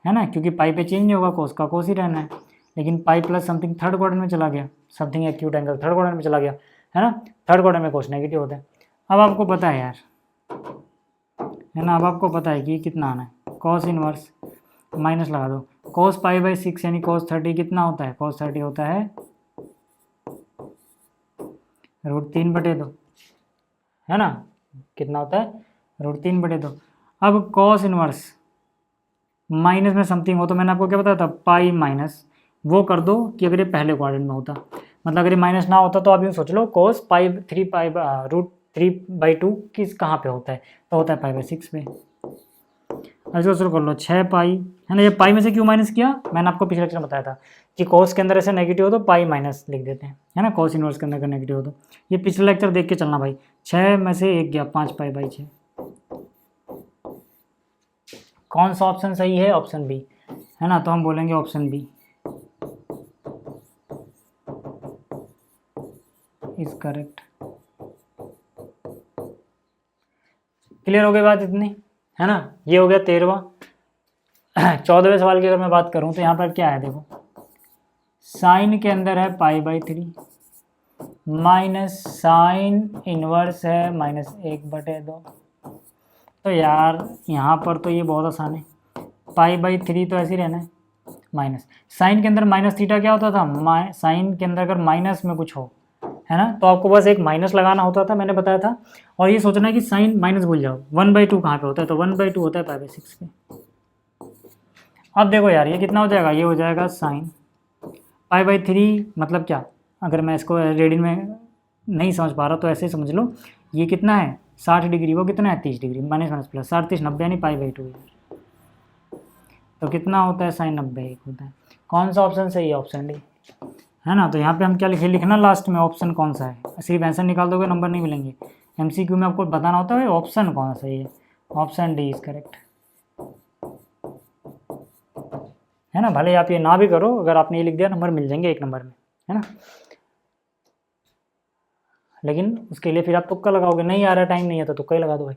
है ना, क्योंकि पाई पे चेंज नहीं होगा, cos का cos ही रहना है। लेकिन pi plus something third quadrant में चला गया, something acute angle third quadrant में चला गया, है ना, थर्ड क्वाड्रेंट में cos नेगेटिव होता है। अब आपको पता है यार, है ना, अब आपको पता है कि कितना आना है, cos इनवर्स माइनस लगा दो, cos पाई बाई 6 यानी cos 30 कितना होता है, cos 30 होता है √3/2, है ना, कितना होता है √3/2। अब cos इनवर्स माइनस में समथिंग हो तो मैंने आपको क्या बताया था, पाई माइनस, वो कर दो कि अगर ये पहले क्वाड्रेंट में होता, मतलब अगर ये माइनस ना होता तो आप यूँ सोच लो cos पाई 3 पाई √3/2 किस कहाँ पे होता है, तो होता है पाई बाई 6 पे। ऐसे शुरू कर लो 6 पाई, है ना, ये पाई में से क्यों माइनस किया, मैंने आपको पिछले लेक्चर में बताया था कि cos के अंदर ऐसे नेगेटिव हो तो पाई माइनस लिख देते हैं, है ना, cos इनवर्स के अंदर का नेगेटिव हो तो। ये पिछले लेक्चर देख के चलना भाई, 6 में से 1 गया 5 पाई बाई 6। कौन सा ऑप्शन सही है, ऑप्शन बी, है ना, तो हम बोलेंगे option B is correct. Clear हो गई बात इतनी, है ना। ये हो गया 13वां। 14वें सवाल की अगर मैं बात करूं तो यहाँ पर क्या है, देखो साइन के अंदर है pi by 3 minus sine inverse है -1/2। तो यार यहाँ पर तो ये बहुत आसान है, पाई बाई 3 तो ऐसे ही रहना है, माइनस साइन के अंदर माइनस थीटा क्या होता था, साइन के अंदर अगर माइनस में कुछ हो, है ना, तो आपको बस एक माइनस लगाना होता था, मैंने बताया था। और ये सोचना है कि साइन माइनस भूल जाओ, 1/2 कहाँ पे होता है, तो 1/2 होता है पाई बाई 6 पे। अब देखो यार ये कितना हो जाएगा, ये हो जाएगा साइन पाई बाई 3, मतलब क्या, अगर मैं इसको रेडियन में नहीं समझ पा रहा तो ऐसे ही समझ लो, ये कितना है 60 डिग्री, वो कितना है 30 डिग्री, माइनस माइनस प्लस 60 30 90 यानी पाई बाई 2, तो कितना होता है साइन 90 होता है। कौन सा ऑप्शन सही है, ऑप्शन डी, है ना। तो यहाँ पे हम क्या लिखे, लिखना लास्ट में ऑप्शन कौन सा है, सिर्फ आंसर निकाल दोगे नंबर नहीं मिलेंगे, एमसीक्यू में आपको बताना होता है ऑप्शन कौन सा सही है, ऑप्शन डी इज करेक्ट, है ना। भले आप ये ना भी करो, अगर आपने ये लिख दिया नंबर मिल जाएंगे 1 नंबर में, है ना, लेकिन उसके लिए फिर आप तुक्का लगाओगे, नहीं आ रहा टाइम नहीं है तो तुक्का ही लगा दो भाई,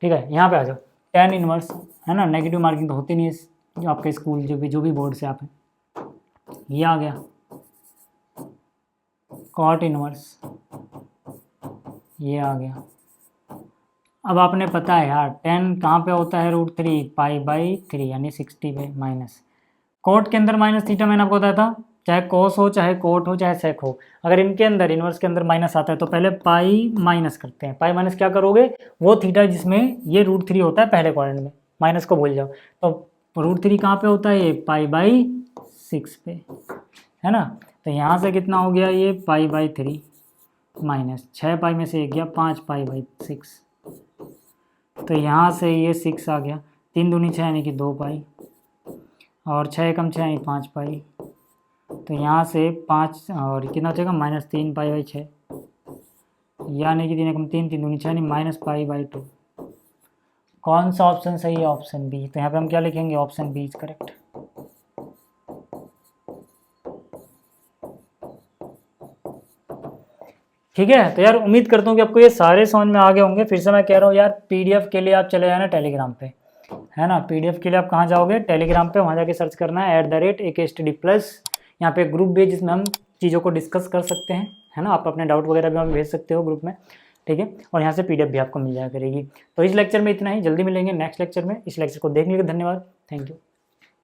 ठीक है। यहाँ पे आ जाओ, tan इनवर्स, है ना, नेगेटिव मार्किंग तो होती नहीं है जो आपके स्कूल जो भी बोर्ड से आप हैं, ये आ गया cot इनवर्स, ये आ गया। अब आपने पता है यार tan कहाँ पे होता है, √3 पाई बाई 3 यानी 60 पे, माइनस कोट के अंदर माइनस थीटा मैंने आपको बताया था, चाहे कोस हो चाहे कोट हो चाहे सेक हो, अगर इनके अंदर इनवर्स के अंदर माइनस आता है तो पहले पाई माइनस करते हैं। पाई माइनस क्या करोगे, वो थीटा जिसमें ये √3 होता है पहले क्वाड्रेंट में, माइनस को भूल जाओ, तो √3 कहाँ पे होता है, ये पाई बाई 6 पे, है ना। तो यहाँ से कितना हो गया, ये पाई बाई 3 माइनस 6 पाई में से 1 गया 5 पाई बाई 6, तो यहाँ से ये 6 आ गया, 3 दूनी 6 यानी कि 2 पाई, और 6 कम 6 यानी 5 पाई, तो यहाँ से 5 और कितना बचेगा -3 पाई बाई 6, यानी कि 3 कम 3 3 दूनी 6 यानी माइनस पाई बाई 2। कौन सा ऑप्शन सही है, ऑप्शन बी। तो यहाँ पे हम क्या लिखेंगे, ऑप्शन बी इज करेक्ट। ठीक है, तो यार उम्मीद करता हूँ कि आपको ये सारे समझ में आ गए होंगे। फिर से मैं कह रहा हूँ यार, पीडीएफ के लिए आप चले जाना टेलीग्राम पे, है ना। पीडीएफ के लिए आप कहाँ जाओगे, टेलीग्राम पे, वहाँ जाके सर्च करना है @AKStudy+। यहाँ पे ग्रुप भी है जिसमें हम चीज़ों को डिस्कस कर सकते हैं, है ना। आप अपने डाउट वगैरह भी हमें भेज सकते हो ग्रुप में, ठीक है, और यहाँ से पीडीएफ भी आपको मिल जाया करेगी। तो इस लेक्चर में इतना ही, जल्दी मिलेंगे नेक्स्ट लेक्चर में। इस लेक्चर को देखने के लिए धन्यवाद, थैंक यू।